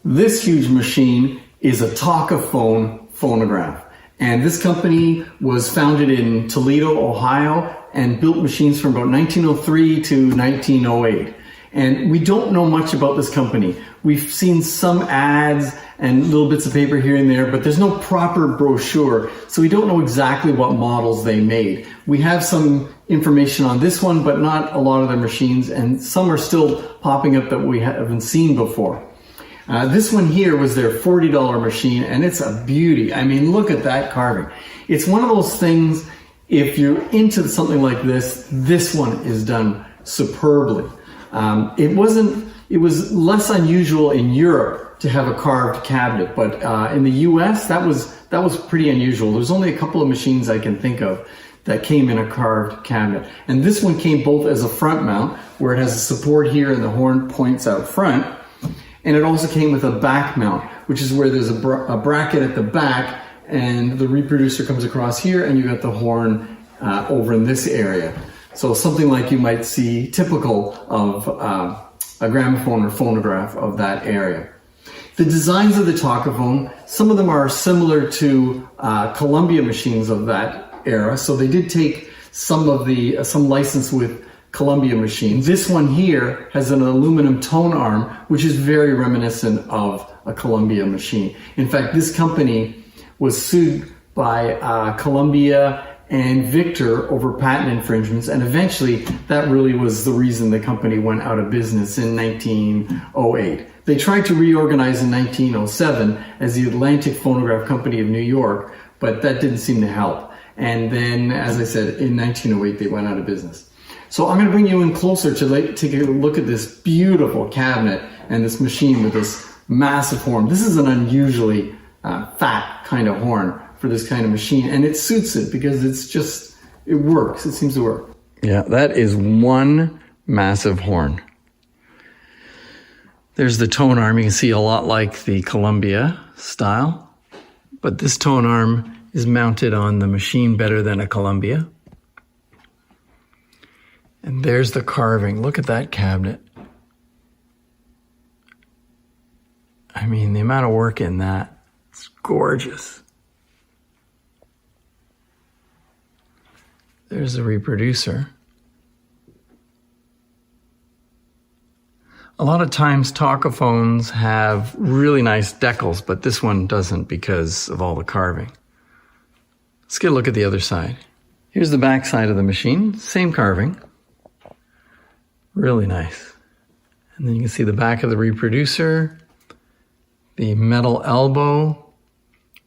This huge machine is a Talkaphone phonograph. And this company was founded in Toledo, Ohio, and built machines from about 1903 to 1908. And we don't know much about this company. We've seen some ads and little bits of paper here and there, but there's no proper brochure, so we don't know exactly what models they made. We have some information on this one, but not a lot of their machines, and some are still popping up that we haven't seen before. This one here was their $40 machine, and it's a beauty. I mean, look at that carving. It's one of those things, if you're into something like this, this one is done superbly. It was less unusual in Europe to have a carved cabinet, but in the US, that was pretty unusual. There's only a couple of machines I can think of that came in a carved cabinet. And this one came both as a front mount, where it has a support here and the horn points out front, and it also came with a back mount, which is where there's a bracket at the back, and the reproducer comes across here, and you got the horn over in this area. So something like you might see typical of a gramophone or phonograph of that area. The designs of the Talkaphone, some of them are similar to Columbia machines of that era. So they did take some license with Columbia machines. This one here has an aluminum tone arm, which is very reminiscent of a Columbia machine. In fact, this company was sued by Columbia and Victor over patent infringements, and eventually that really was the reason the company went out of business in 1908. They tried to reorganize in 1907 as the Atlantic Phonograph Company of New York, but that didn't seem to help. And then, as I said, in 1908 they went out of business. So I'm going to bring you in closer to take a look at this beautiful cabinet and this machine with this massive horn. This is an unusually fat kind of horn for this kind of machine, and it suits it because it works. It seems to work. Yeah, that is one massive horn. There's the tone arm. You can see a lot like the Columbia style, but this tone arm is mounted on the machine better than a Columbia. And there's the carving. Look at that cabinet. I mean, the amount of work in that, it's gorgeous. There's the reproducer. A lot of times Talkaphones have really nice decals, but this one doesn't because of all the carving. Let's get a look at the other side. Here's the back side of the machine, same carving. Really nice. And then you can see the back of the reproducer, the metal elbow,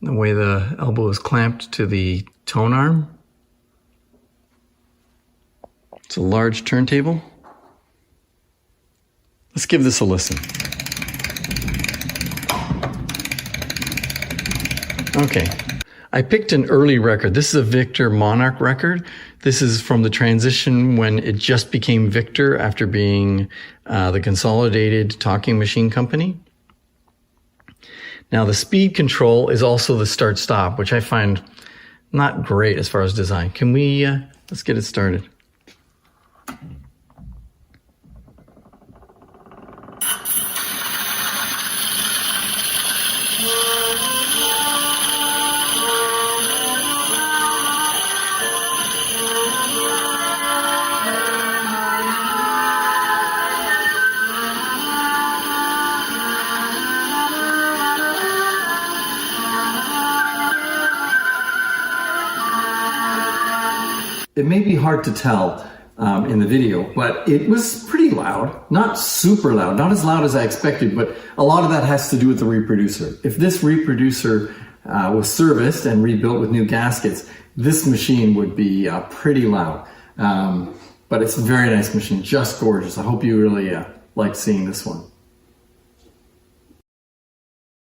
the way the elbow is clamped to the tone arm. It's a large turntable. Let's give this a listen. Okay, I picked an early record. This is a Victor Monarch record. This is from the transition when it just became Victor after being the consolidated talking machine company. Now the speed control is also the start-stop, which I find not great as far as design. Can we, let's get it started. It may be hard to tell in the video, but it was pretty loud. Not super loud, not as loud as I expected, but a lot of that has to do with the reproducer. If this reproducer was serviced and rebuilt with new gaskets, this machine would be pretty loud. But it's a very nice machine, just gorgeous. I hope you really like seeing this one.